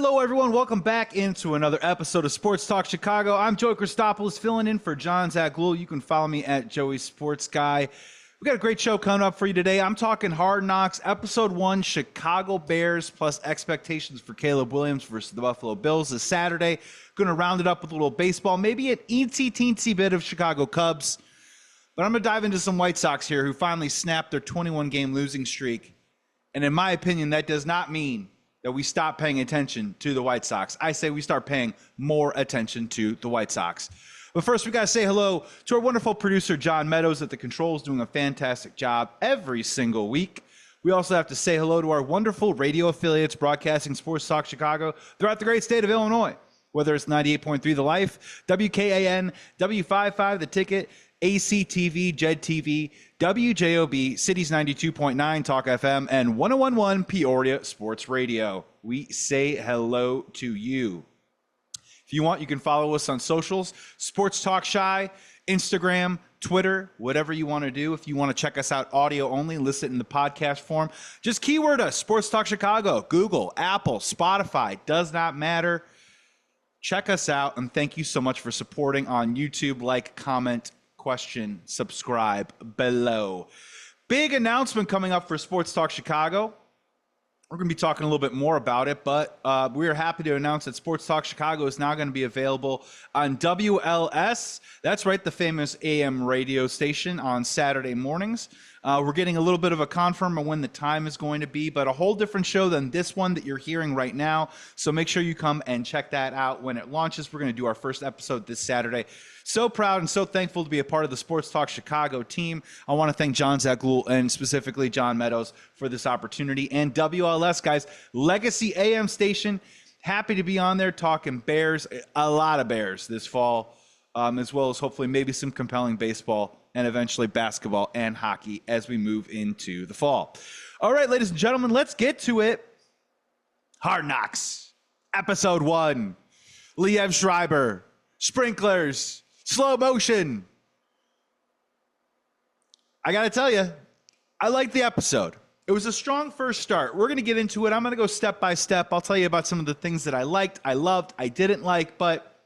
Hello, everyone. Welcome back into another episode of Sports Talk Chicago. I'm Joey Christopoulos, filling in for John Zaglul. You can follow me at Joey Sports Guy. We got a great show coming up for you today. I'm talking Hard Knocks, Episode 1, Chicago Bears, plus expectations for Caleb Williams versus the Buffalo Bills this Saturday. Going to round it up with a little baseball, maybe an eensy-teensy bit of Chicago Cubs. But I'm going to dive into some White Sox here who finally snapped their 21-game losing streak. And in my opinion, that does not mean that we stop paying attention to the White Sox. I say we start paying more attention to the White Sox. But first, we got to say hello to our wonderful producer, John Meadows, at the controls, doing a fantastic job every single week. We also have to say hello to our wonderful radio affiliates broadcasting Sports Talk Chicago throughout the great state of Illinois, whether it's 98.3 The Life, WKAN, W55 The Ticket, ACTV, JED TV, WJOB, Cities 92.9 Talk FM, and 101.1 Peoria Sports Radio. We say hello to you. If you want, you can follow us on socials, Sports Talk Shy, Instagram, Twitter, whatever you want to do. If you want to check us out audio only, listen in the podcast form, just keyword us, Sports Talk Chicago, Google, Apple, Spotify, does not matter. Check us out, and thank you so much for supporting on YouTube. Like, comment, question, subscribe below. Big announcement coming up for Sports Talk Chicago. We're going to be talking a little bit more about it, but we are happy to announce that Sports Talk Chicago is now going to be available on WLS. That's right, the famous AM radio station on Saturday mornings. We're getting a little bit of a confirm on when the time is going to be, but a whole different show than this one that you're hearing right now. So make sure you come and check that out when it launches. We're going to do our first episode this Saturday. So proud and so thankful to be a part of the Sports Talk Chicago team. I want to thank John Zaglul and specifically John Meadows for this opportunity. And WLS, guys, legacy AM station. Happy to be on there talking Bears, a lot of Bears this fall, as well as hopefully maybe some compelling baseball and eventually basketball and hockey as we move into the fall. All right, ladies and gentlemen, let's get to it. Hard Knocks, Episode 1, Liev Schreiber, sprinklers, slow motion. I got to tell you, I liked the episode. It was a strong first start. We're going to get into it. I'm going to go step by step. I'll tell you about some of the things that I liked, I loved, I didn't like, but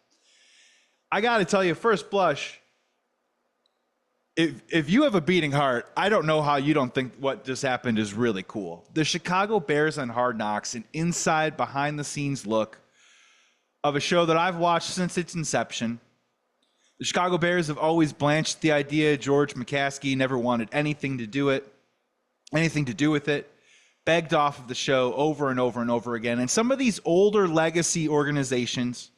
I got to tell you, first blush, if you have a beating heart, I don't know how you don't think what just happened is really cool. The Chicago Bears on Hard Knocks, an inside, behind-the-scenes look of a show that I've watched since its inception. The Chicago Bears have always blanched the idea. George McCaskey never wanted anything to do with it, begged off of the show over and over and over again. And some of these older legacy organizations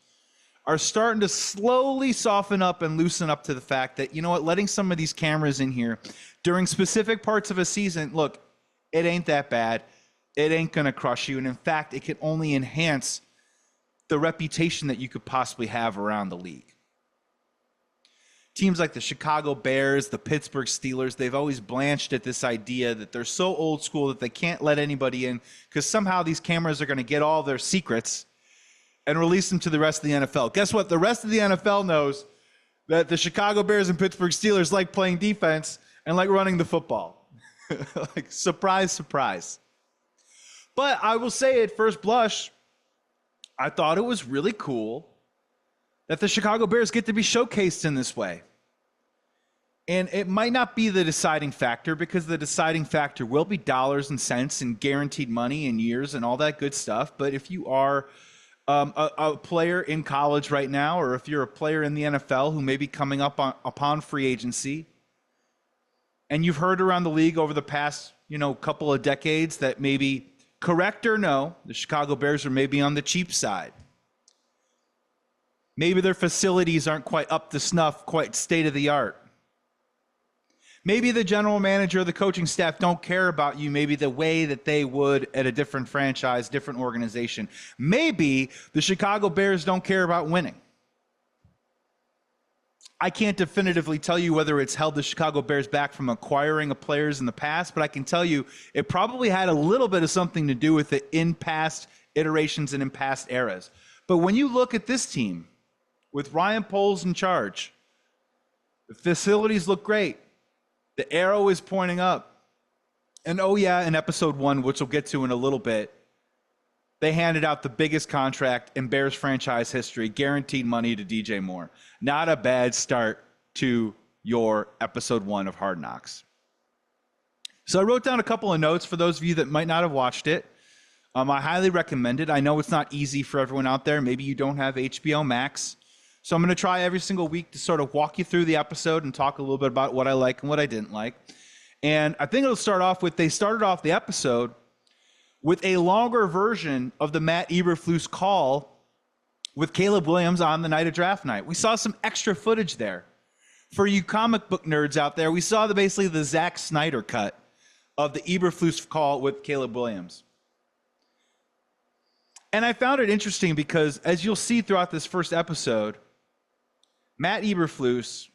are starting to slowly soften up and loosen up to the fact that, you know what, letting some of these cameras in here during specific parts of a season, look, it ain't that bad. It ain't going to crush you. And in fact, it can only enhance the reputation that you could possibly have around the league. Teams like the Chicago Bears, the Pittsburgh Steelers, they've always blanched at this idea that they're so old school that they can't let anybody in because somehow these cameras are going to get all their secrets and release them to the rest of the NFL. Guess what? The rest of the NFL knows that the Chicago Bears and Pittsburgh Steelers like playing defense and like running the football. Like, surprise, surprise. But I will say at first blush, I thought it was really cool that the Chicago Bears get to be showcased in this way. And it might not be the deciding factor because the deciding factor will be dollars and cents and guaranteed money and years and all that good stuff. But if you are a player in college right now, or if you're a player in the NFL who may be coming up upon free agency, and you've heard around the league over the past, couple of decades that maybe, correct or no, the Chicago Bears are maybe on the cheap side. Maybe their facilities aren't quite up to snuff, quite state of the art. Maybe the general manager or the coaching staff don't care about you maybe the way that they would at a different franchise, different organization. Maybe the Chicago Bears don't care about winning. I can't definitively tell you whether it's held the Chicago Bears back from acquiring players in the past, but I can tell you it probably had a little bit of something to do with it in past iterations and in past eras. But when you look at this team with Ryan Poles in charge, the facilities look great. The arrow is pointing up. And oh yeah, in episode 1, which we'll get to in a little bit, they handed out the biggest contract in Bears franchise history, guaranteed money to DJ Moore. Not a bad start to your episode 1 of Hard Knocks. So I wrote down a couple of notes for those of you that might not have watched it. I highly recommend it. I know it's not easy for everyone out there. Maybe you don't have HBO Max. So I'm going to try every single week to sort of walk you through the episode and talk a little bit about what I like and what I didn't like. And I think it'll start off with, they started off the episode with a longer version of the Matt Eberflus call with Caleb Williams on the night of draft night. We saw some extra footage there. For you comic book nerds out there, we saw basically the Zack Snyder cut of the Eberflus call with Caleb Williams. And I found it interesting because, as you'll see throughout this first episode, Matt Eberflus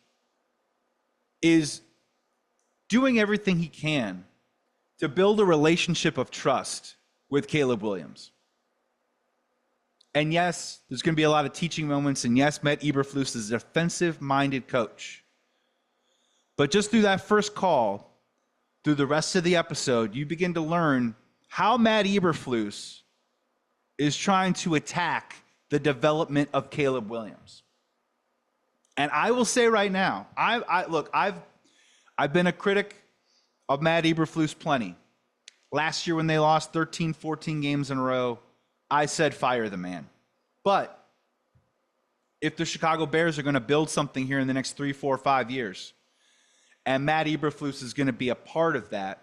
is doing everything he can to build a relationship of trust with Caleb Williams. And yes, there's going to be a lot of teaching moments. And yes, Matt Eberflus is a defensive-minded coach. But just through that first call, through the rest of the episode, you begin to learn how Matt Eberflus is trying to attack the development of Caleb Williams. And I will say right now, I've been a critic of Matt Eberflus plenty. Last year when they lost 13, 14 games in a row, I said fire the man. But if the Chicago Bears are going to build something here in the next 3, 4, 5 years, and Matt Eberflus is going to be a part of that,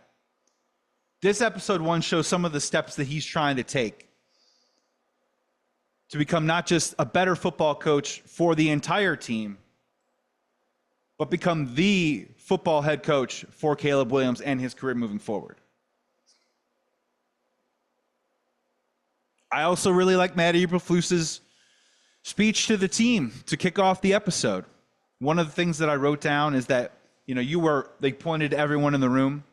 this episode 1 shows some of the steps that he's trying to take to become not just a better football coach for the entire team, but become the football head coach for Caleb Williams and his career moving forward. I also really like Matt Eberflus's speech to the team to kick off the episode. One of the things that I wrote down is that, they pointed to everyone in the room,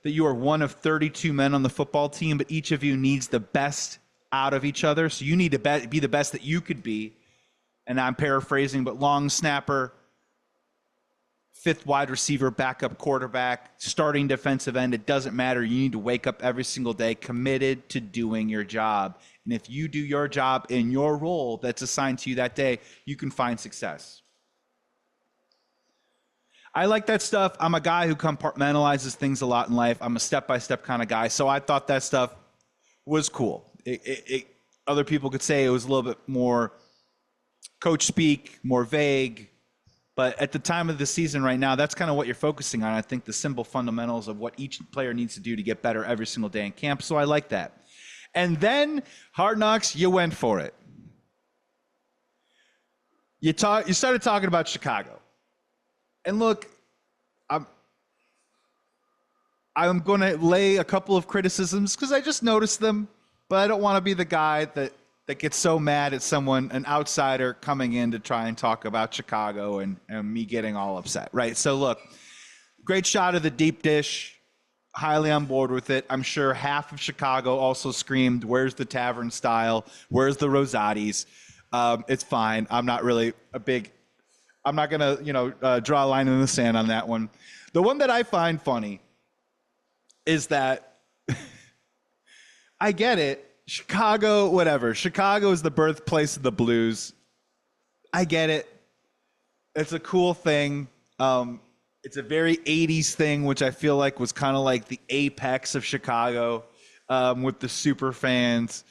that you are one of 32 men on the football team, but each of you needs the best out of each other. So you need to be the best that you could be. And I'm paraphrasing, but long snapper, fifth wide receiver, backup quarterback, starting defensive end, it doesn't matter. You need to wake up every single day committed to doing your job. And if you do your job in your role that's assigned to you that day, you can find success. I like that stuff. I'm a guy who compartmentalizes things a lot in life. I'm a step-by-step kind of guy. So I thought that stuff was cool. Other people could say it was a little bit more coach speak, more vague. But at the time of the season right now, that's kind of what you're focusing on. I think the simple fundamentals of what each player needs to do to get better every single day in camp. So I like that. And then Hard Knocks, you went for it. You started talking about Chicago. And look, I'm going to lay a couple of criticisms because I just noticed them, but I don't want to be the guy that gets so mad at someone, an outsider, coming in to try and talk about Chicago and me getting all upset, right? So look, great shot of the deep dish, highly on board with it. I'm sure half of Chicago also screamed, "Where's the tavern style? Where's the Rosati's?" It's fine. I'm not really I'm not going to, draw a line in the sand on that one. The one that I find funny is that I get it. Chicago, whatever. Chicago is the birthplace of the blues. I get it. It's a cool thing. It's a very 80s thing, which I feel like was kind of like the apex of Chicago, with the super fans,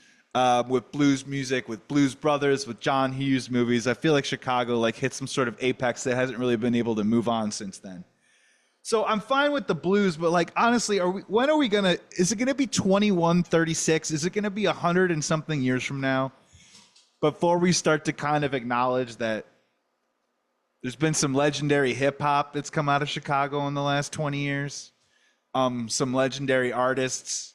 with blues music, with Blues Brothers, with John Hughes movies. I feel like Chicago hit some sort of apex that hasn't really been able to move on since then. So I'm fine with the blues, but honestly, is it gonna be 2136? Is it gonna be 100 and something years from now before we start to kind of acknowledge that there's been some legendary hip hop that's come out of Chicago in the last 20 years? Some legendary artists,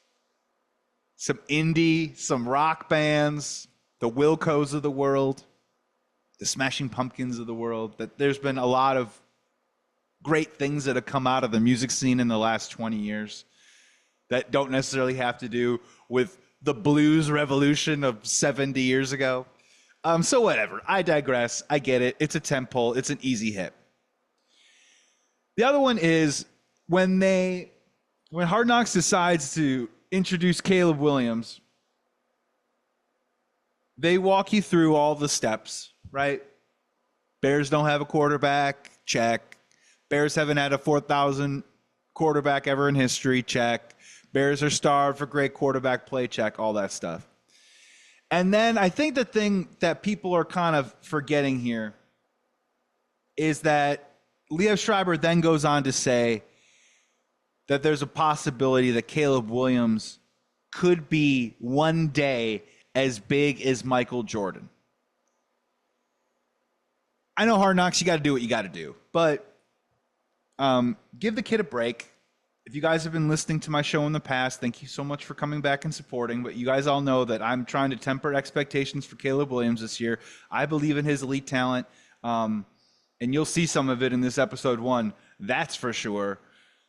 some indie, some rock bands, the Wilcos of the world, the Smashing Pumpkins of the world, that there's been a lot of great things that have come out of the music scene in the last 20 years that don't necessarily have to do with the blues revolution of 70 years ago. So whatever, I digress. I get it. It's a tempo. It's an easy hit. The other one is when Hard Knocks decides to introduce Caleb Williams, they walk you through all the steps, right? Bears don't have a quarterback, check. Bears haven't had a 4,000 quarterback ever in history, check. Bears are starved for great quarterback play, check, all that stuff. And then I think the thing that people are kind of forgetting here is that Leo Schreiber then goes on to say that there's a possibility that Caleb Williams could be one day as big as Michael Jordan. I know Hard Knocks, you got to do what you got to do, but give the kid a break. If you guys have been listening to my show in the past, thank you so much for coming back and supporting. But you guys all know that I'm trying to temper expectations for Caleb Williams this year. I believe in his elite talent, and you'll see some of it in this episode 1. That's for sure.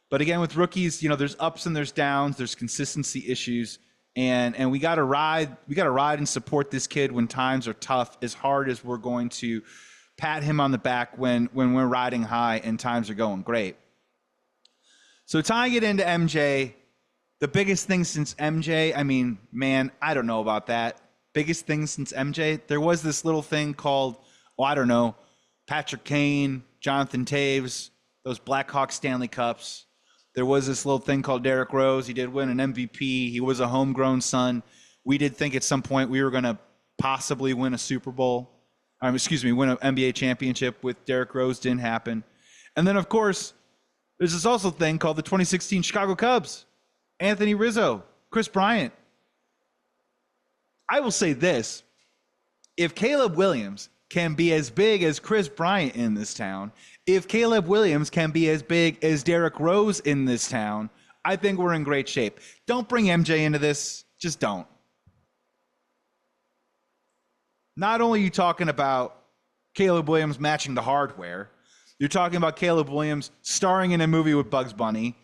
But again, with rookies, there's ups and there's downs. There's consistency issues, and we got to ride. We got to ride and support this kid when times are tough. As hard as we're going to pat him on the back when we're riding high and times are going great. So tying it into MJ, the biggest thing since MJ, I don't know about that. Biggest thing since MJ, there was this little thing called, Patrick Kane, Jonathan Taves, those Blackhawks Stanley Cups. There was this little thing called Derrick Rose. He did win an MVP. He was a homegrown son. We did think at some point we were going to possibly win a Super Bowl. Win an NBA championship with Derrick Rose. Didn't happen. And then, of course, there's this also thing called the 2016 Chicago Cubs. Anthony Rizzo, Chris Bryant. I will say this. If Caleb Williams can be as big as Chris Bryant in this town, if Caleb Williams can be as big as Derrick Rose in this town, I think we're in great shape. Don't bring MJ into this. Just don't. Not only are you talking about Caleb Williams matching the hardware, you're talking about Caleb Williams starring in a movie with Bugs Bunny,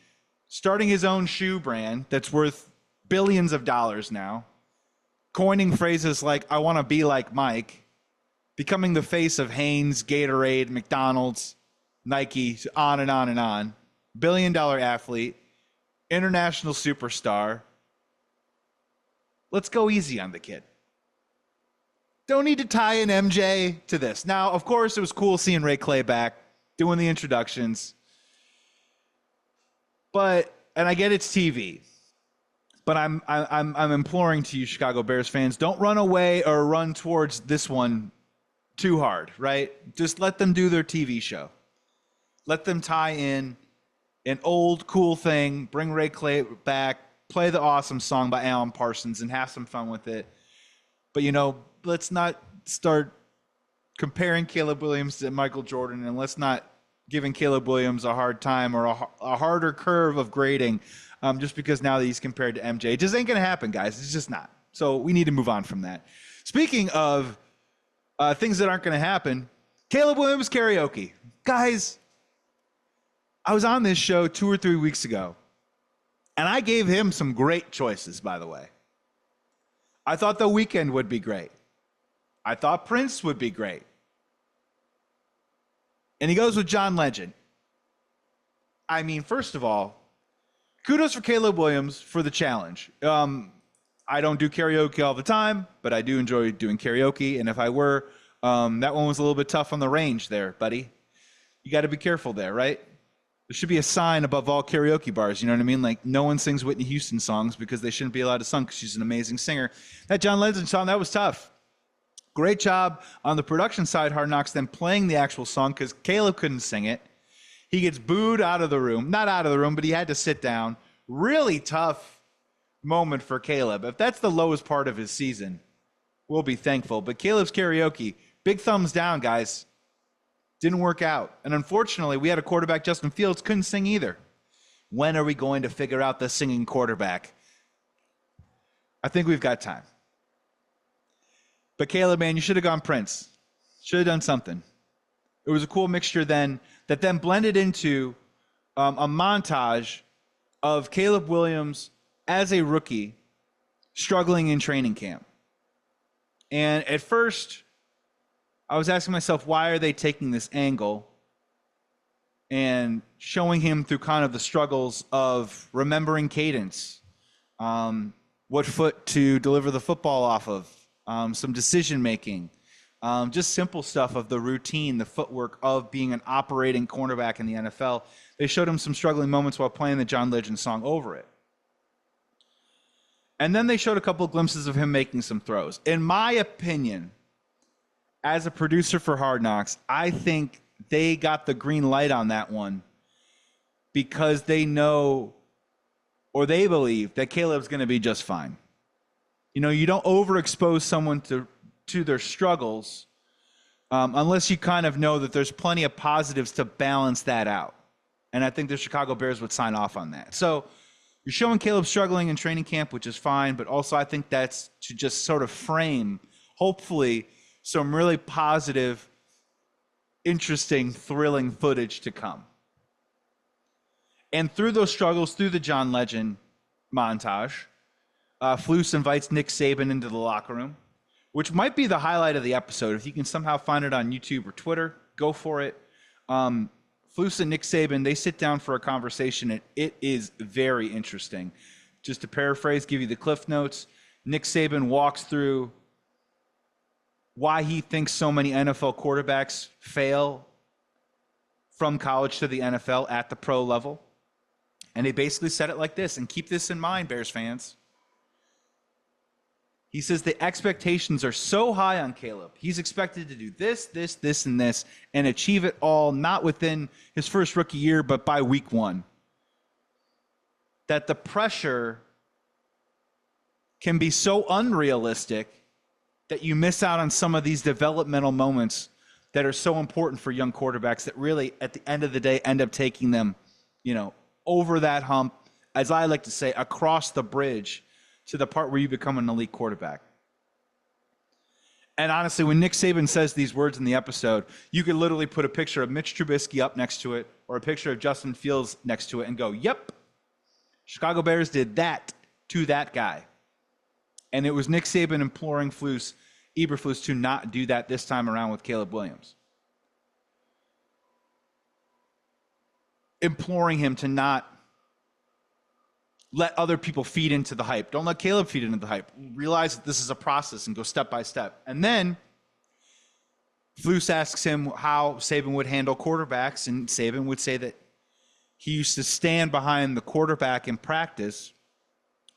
starting his own shoe brand that's worth billions of dollars now, coining phrases like, I want to be like Mike, becoming the face of Hanes, Gatorade, McDonald's, Nike, on and on and on, billion-dollar athlete, international superstar. Let's go easy on the kid. Don't need to tie in MJ to this. Now, of course, it was cool seeing Ray Clay back, doing the introductions. And I get it's TV. But I'm imploring to you, Chicago Bears fans, don't run away or run towards this one too hard, right? Just let them do their TV show. Let them tie in an old cool thing, bring Ray Clay back, play the awesome song by Alan Parsons, and have some fun with it. But, let's not start comparing Caleb Williams to Michael Jordan, and let's not giving Caleb Williams a hard time or a harder curve of grading just because now that he's compared to MJ. It just ain't going to happen, guys. It's just not. So we need to move on from that. Speaking of things that aren't going to happen, Caleb Williams karaoke. Guys, I was on this show 2 or 3 weeks ago, and I gave him some great choices, by the way. I thought The Weeknd would be great. I thought Prince would be great. And he goes with John Legend. First of all, kudos for Caleb Williams for the challenge. I don't do karaoke all the time, but I do enjoy doing karaoke. And if I were, that one was a little bit tough on the range there, buddy. You got to be careful there, right? There should be a sign above all karaoke bars, you know what I mean? Like, no one sings Whitney Houston songs because they shouldn't be allowed to sing because she's an amazing singer. That John Legend song, that was tough. Great job on the production side, Hard Knocks, then playing the actual song because Caleb couldn't sing it. He gets booed out of the room. Not out of the room, but he had to sit down. Really tough moment for Caleb. If that's the lowest part of his season, we'll be thankful. But Caleb's karaoke, big thumbs down, guys. Didn't work out. And unfortunately, we had a quarterback, Justin Fields, couldn't sing either. When are we going to figure out the singing quarterback? I think we've got time. But Caleb, man, you should have gone Prince. Should have done something. It was a cool mixture then that then blended into a montage of Caleb Williams as a rookie struggling in training camp. And at first, I was asking myself, why are they taking this angle and showing him through kind of the struggles of remembering cadence, what foot to deliver the football off of, some decision making, just simple stuff of the routine, the footwork of being an operating cornerback in the NFL. They showed him some struggling moments while playing the John Legend song over it. And then they showed a couple of glimpses of him making some throws. In my opinion, as a producer for Hard Knocks, I think they got the green light on that one because they know or they believe that Caleb's going to be just fine. You know, you don't overexpose someone to their struggles unless you kind of know that there's plenty of positives to balance that out. And I think the Chicago Bears would sign off on that. So you're showing Caleb struggling in training camp, which is fine, but also I think that's to just sort of frame, hopefully, some really positive, interesting, thrilling footage to come. And through those struggles, through the John Legend montage, Flus invites Nick Saban into the locker room, which might be the highlight of the episode. If you can somehow find it on YouTube or Twitter, go for it. Flus and Nick Saban, they sit down for a conversation, and it is very interesting. Just to paraphrase, give you the cliff notes, Nick Saban walks through why he thinks so many NFL quarterbacks fail from college to the NFL at the pro level. And he basically said it like this, and keep this in mind, Bears fans. He says the expectations are so high on Caleb. He's expected to do this, this, this, and this, and achieve it all, not within his first rookie year, but by week one. That the pressure can be so unrealistic that you miss out on some of these developmental moments that are so important for young quarterbacks that really, at the end of the day, end up taking them, over that hump, as I like to say, across the bridge to the part where you become an elite quarterback. And honestly, when Nick Saban says these words in the episode, you could literally put a picture of Mitch Trubisky up next to it or a picture of Justin Fields next to it and go, yep, Chicago Bears did that to that guy. And it was Nick Saban imploring Eberflus to not do that this time around with Caleb Williams. Imploring him to not let other people feed into the hype. Don't let Caleb feed into the hype. Realize that this is a process and go step by step. And then Flus asks him how Saban would handle quarterbacks, and Saban would say that he used to stand behind the quarterback in practice,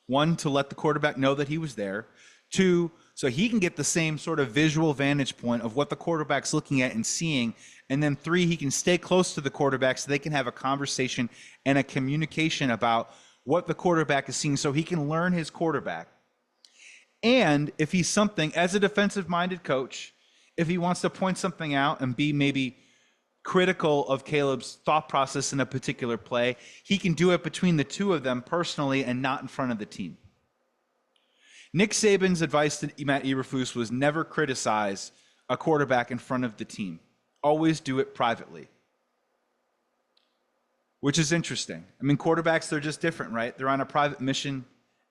one, to let the quarterback know that he was there, two, so he can get the same sort of visual vantage point of what the quarterback's looking at and seeing, and then three, he can stay close to the quarterback so they can have a conversation and a communication about what the quarterback is seeing so he can learn his quarterback. And if he's something, as a defensive-minded coach, if he wants to point something out and be maybe critical of Caleb's thought process in a particular play, he can do it between the two of them personally and not in front of the team. Nick Saban's advice to Matt Eberflus was never criticize a quarterback in front of the team. Always do it privately. Which is interesting. I mean, quarterbacks, they're just different, right? They're on a private mission,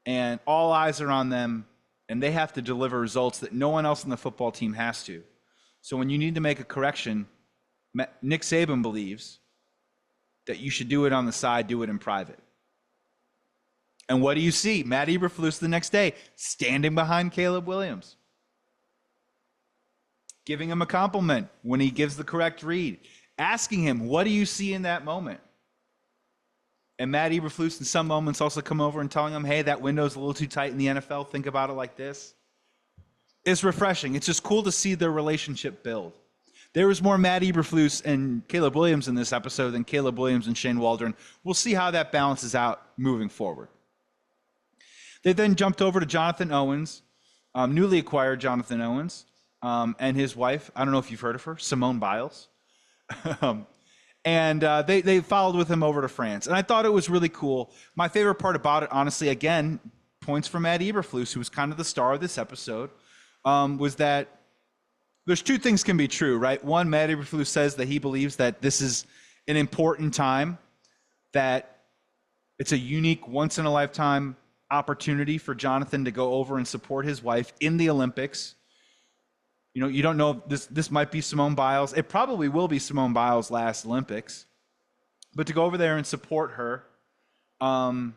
and all eyes are on them, and they have to deliver results that no one else on the football team has to. So when you need to make a correction, Nick Saban believes that you should do it on the side, do it in private. And what do you see? Matt Eberflus the next day, standing behind Caleb Williams, giving him a compliment when he gives the correct read, asking him, what do you see in that moment? And Matt Eberflus in some moments also come over and telling him, hey, that window's a little too tight in the NFL. Think about it like this. It's refreshing. It's just cool to see their relationship build. There was more Matt Eberflus and Caleb Williams in this episode than Caleb Williams and Shane Waldron. We'll see how that balances out moving forward. They then jumped over to Jonathan Owens, newly acquired Jonathan Owens, and his wife. I don't know if you've heard of her, Simone Biles. And they followed with him over to France. And I thought it was really cool. My favorite part about it, honestly, again, points from Matt Eberflus, who was kind of the star of this episode, was that there's two things can be true, right? One, Matt Eberflus says that he believes that this is an important time, that it's a unique, once-in-a-lifetime opportunity for Jonathan to go over and support his wife in the Olympics. You know, you don't know if this might be Simone Biles. It probably will be Simone Biles' last Olympics. But to go over there and support her and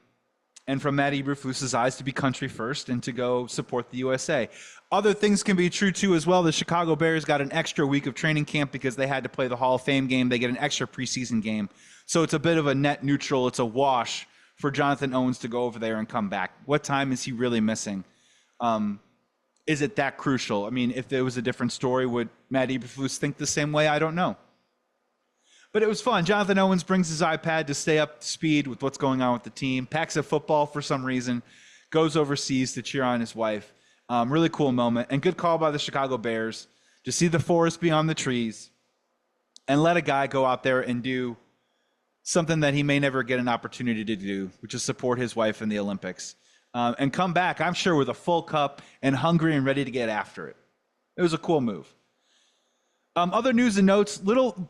and from Matt Eberflus's eyes to be country first and to go support the USA. Other things can be true too as well. The Chicago Bears got an extra week of training camp because they had to play the Hall of Fame game. They get an extra preseason game. So it's a bit of a net neutral. It's a wash for Jonathan Owens to go over there and come back. What time is he really missing? Is it that crucial? I mean, if there was a different story, would Matt Eberflus think the same way? I don't know. But it was fun. Jonathan Owens brings his iPad to stay up to speed with what's going on with the team. Packs a football for some reason. Goes overseas to cheer on his wife. Really cool moment. And good call by the Chicago Bears to see the forest beyond the trees and let a guy go out there and do something that he may never get an opportunity to do, which is support his wife in the Olympics. And come back, I'm sure, with a full cup and hungry and ready to get after it. It was a cool move. Other news and notes,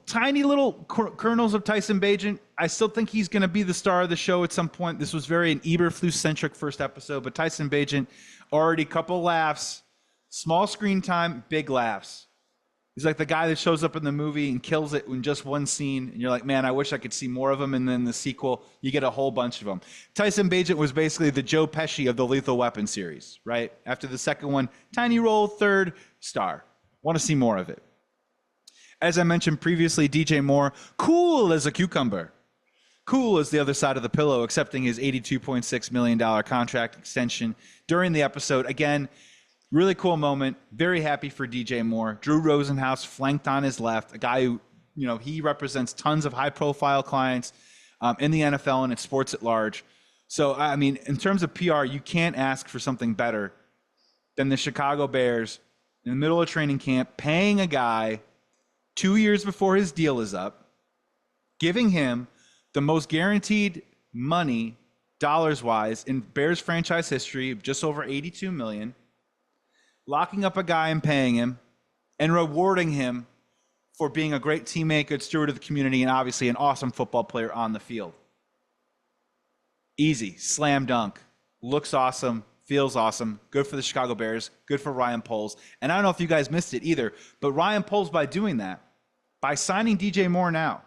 tiny little kernels of Tyson Bagent. I still think he's going to be the star of the show at some point. This was very an Eberflus-centric first episode, but Tyson Bagent, already a couple laughs, small screen time, big laughs. He's like the guy that shows up in the movie and kills it in just one scene, and you're like, man, I wish I could see more of him, and then the sequel, you get a whole bunch of them. Tyson Bagent was basically the Joe Pesci of the Lethal Weapon series, right? After the second one, tiny role, third, star. Want to see more of it. As I mentioned previously, DJ Moore, cool as a cucumber. Cool as the other side of the pillow, accepting his $82.6 million contract extension during the episode. Again, really cool moment. Very happy for DJ Moore. Drew Rosenhaus flanked on his left, a guy who, he represents tons of high-profile clients in the NFL and in sports at large. So, I mean, in terms of PR, you can't ask for something better than the Chicago Bears in the middle of training camp paying a guy 2 years before his deal is up, giving him the most guaranteed money, dollars-wise, in Bears franchise history of just over $82 million, locking up a guy and paying him, and rewarding him for being a great teammate, good steward of the community, and obviously an awesome football player on the field. Easy, slam dunk, looks awesome, feels awesome, good for the Chicago Bears, good for Ryan Poles. And I don't know if you guys missed it either, but Ryan Poles, by doing that, by signing DJ Moore now,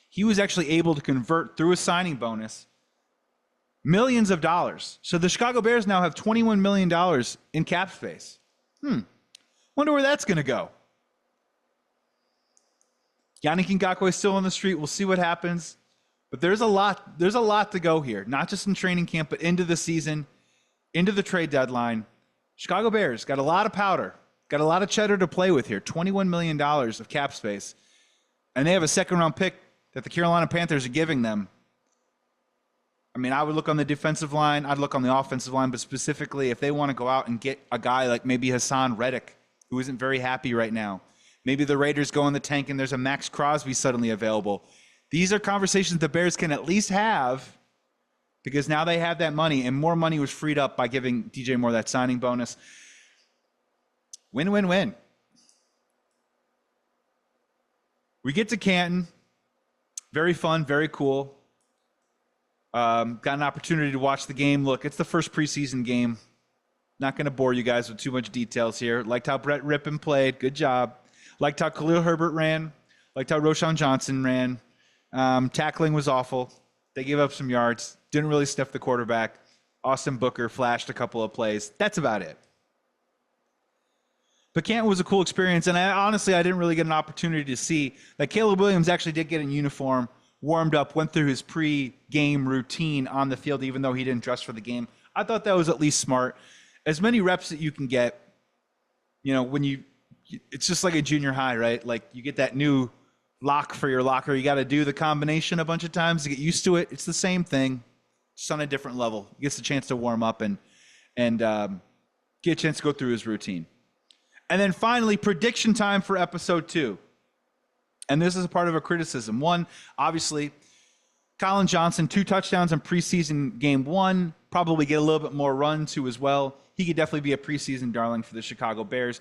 he was actually able to convert through a signing bonus millions of dollars. So the Chicago Bears now have $21 million in cap space. Wonder where that's going to go. Yannick Ngakoue is still on the street. We'll see what happens. But there's a lot to go here, not just in training camp, but into the season, into the trade deadline. Chicago Bears got a lot of powder, got a lot of cheddar to play with here, $21 million of cap space. And they have a second-round pick that the Carolina Panthers are giving them. I mean, I would look on the defensive line. I'd look on the offensive line. But specifically, if they want to go out and get a guy like maybe Hassan Reddick, who isn't very happy right now. Maybe the Raiders go in the tank and there's a Max Crosby suddenly available. These are conversations the Bears can at least have because now they have that money, and more money was freed up by giving DJ Moore that signing bonus. Win, win, win. We get to Canton. Very fun, very cool. Got an opportunity to watch the game. Look, it's the first preseason game. Not going to bore you guys with too much details here. Liked how Brett Rippon played. Good job. Liked how Khalil Herbert ran. Liked how Roshan Johnson ran. Tackling was awful. They gave up some yards. Didn't really stiff the quarterback. Austin Booker flashed a couple of plays. That's about it. But Canton was a cool experience, and I didn't really get an opportunity to see that Caleb Williams actually did get in uniform, warmed up, went through his pre-game routine on the field, even though he didn't dress for the game. I thought that was at least smart. As many reps that you can get, it's just like a junior high, right? Like you get that new lock for your locker. You got to do the combination a bunch of times to get used to it. It's the same thing, just on a different level. He gets a chance to warm up and get a chance to go through his routine. And then finally, prediction time for episode 2. And this is a part of a criticism. One, obviously, Colin Johnson, 2 touchdowns in preseason game 1, probably get a little bit more run to as well. He could definitely be a preseason darling for the Chicago Bears.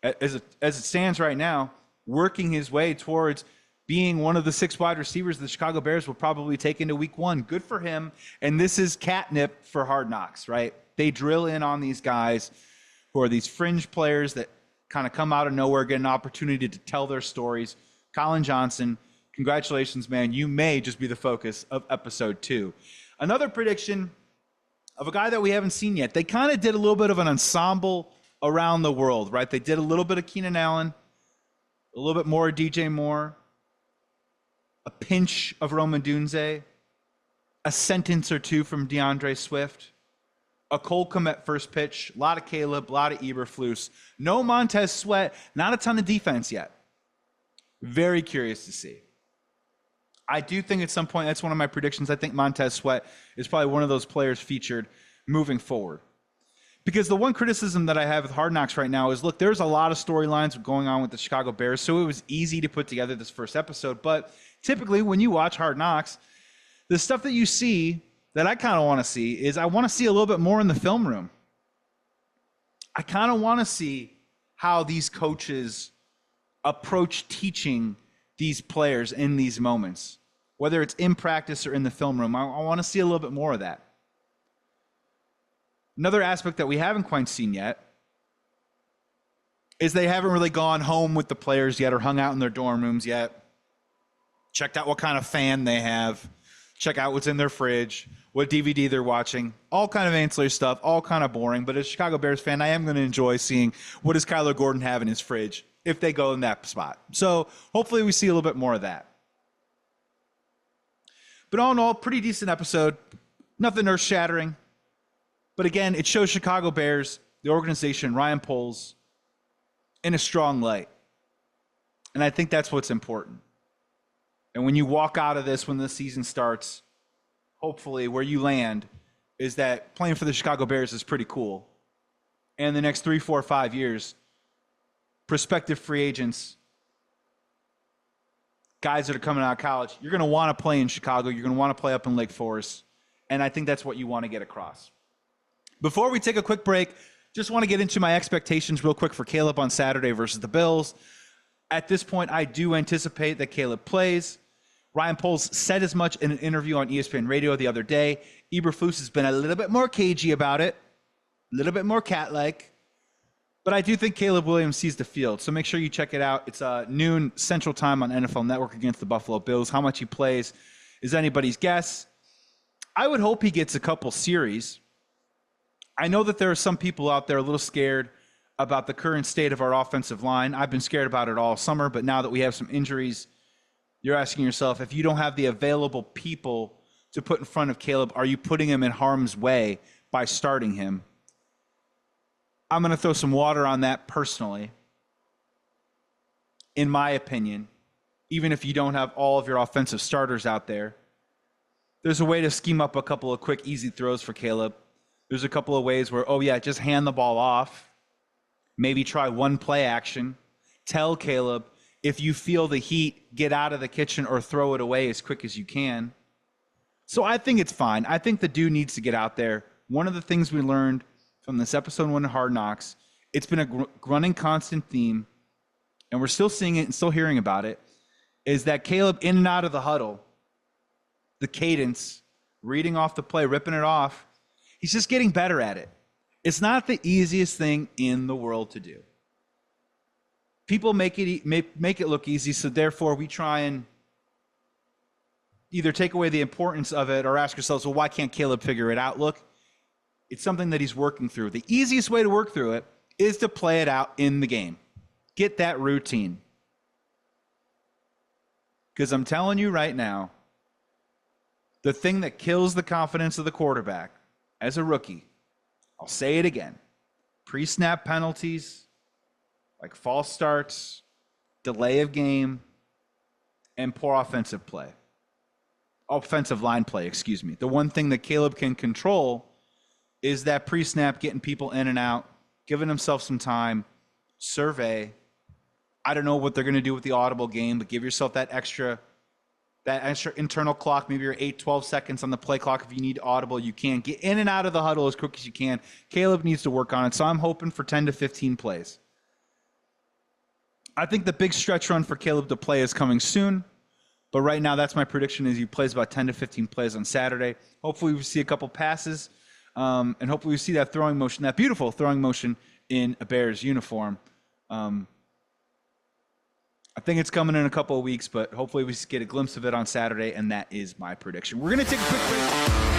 As it stands right now, working his way towards being one of the 6 wide receivers the Chicago Bears will probably take into week 1. Good for him. And this is catnip for Hard Knocks, right? They drill in on these guys who are these fringe players that kind of come out of nowhere, get an opportunity to tell their stories. Colin Johnson, congratulations, man. You may just be the focus of episode 2. Another prediction of a guy that we haven't seen yet. They kind of did a little bit of an ensemble around the world, right? They did a little bit of Keenan Allen, a little bit more DJ Moore, a pinch of Roman Dunze, a sentence or two from DeAndre Swift, a Cole Kmet first pitch, a lot of Caleb, a lot of Eberflus, no Montez Sweat, not a ton of defense yet. Very curious to see. I do think at some point, that's one of my predictions, I think Montez Sweat is probably one of those players featured moving forward. Because the one criticism that I have with Hard Knocks right now is, look, there's a lot of storylines going on with the Chicago Bears, so it was easy to put together this first episode. But typically, when you watch Hard Knocks, the stuff that you see that I kind of want to see is I want to see a little bit more in the film room. I kind of want to see how these coaches approach teaching these players in these moments, whether it's in practice or in the film room. I want to see a little bit more of that. Another aspect that we haven't quite seen yet is they haven't really gone home with the players yet or hung out in their dorm rooms yet, checked out what kind of fan they have, check out what's in their fridge, what DVD they're watching, all kind of ancillary stuff, all kind of boring. But as a Chicago Bears fan, I am going to enjoy seeing what does Kyler Gordon have in his fridge if they go in that spot. So hopefully we see a little bit more of that. But all in all, pretty decent episode. Nothing earth-shattering. But again, it shows Chicago Bears, the organization, Ryan Poles, in a strong light. And I think that's what's important. And when you walk out of this, when the season starts, hopefully where you land is that playing for the Chicago Bears is pretty cool. And the next 3, 4, 5 years, prospective free agents, guys that are coming out of college, you're going to want to play in Chicago. You're going to want to play up in Lake Forest. And I think that's what you want to get across. Before we take a quick break, just want to get into my expectations real quick for Caleb on Saturday versus the Bills. At this point, I do anticipate that Caleb plays. Ryan Poles said as much in an interview on ESPN Radio the other day. Eberflus has been a little bit more cagey about it, a little bit more cat-like. But I do think Caleb Williams sees the field, so make sure you check it out. It's noon Central Time on NFL Network against the Buffalo Bills. How much he plays is anybody's guess. I would hope he gets a couple series. I know that there are some people out there a little scared about the current state of our offensive line. I've been scared about it all summer, but now that we have some injuries, you're asking yourself, if you don't have the available people to put in front of Caleb, are you putting him in harm's way by starting him? I'm going to throw some water on that personally. In my opinion, even if you don't have all of your offensive starters out there, there's a way to scheme up a couple of quick, easy throws for Caleb. There's a couple of ways where, just hand the ball off. Maybe try one play action. Tell Caleb, if you feel the heat, get out of the kitchen or throw it away as quick as you can. So I think it's fine. I think the dude needs to get out there. One of the things we learned from this episode 1 of Hard Knocks, it's been a running constant theme, and we're still seeing it and still hearing about it, is that Caleb in and out of the huddle, the cadence, reading off the play, ripping it off, he's just getting better at it. It's not the easiest thing in the world to do. People make it look easy, so therefore we try and either take away the importance of it or ask ourselves, well, why can't Caleb figure it out? Look, it's something that he's working through. The easiest way to work through it is to play it out in the game. Get that routine. Because I'm telling you right now, the thing that kills the confidence of the quarterback as a rookie, I'll say it again, pre-snap penalties, like false starts, delay of game, and poor offensive line play, excuse me. The one thing that Caleb can control is that pre-snap, getting people in and out, giving himself some time, survey. I don't know what they're going to do with the audible game, but give yourself that extra internal clock, maybe you're 8, 12 seconds on the play clock. If you need audible, you can. Get in and out of the huddle as quick as you can. Caleb needs to work on it, so I'm hoping for 10 to 15 plays. I think the big stretch run for Caleb to play is coming soon, but right now that's my prediction is he plays about 10 to 15 plays on Saturday. Hopefully we see a couple passes, and hopefully we see that throwing motion, that beautiful throwing motion in a Bears uniform. I think it's coming in a couple of weeks, but hopefully we get a glimpse of it on Saturday, and that is my prediction. We're going to take a quick break.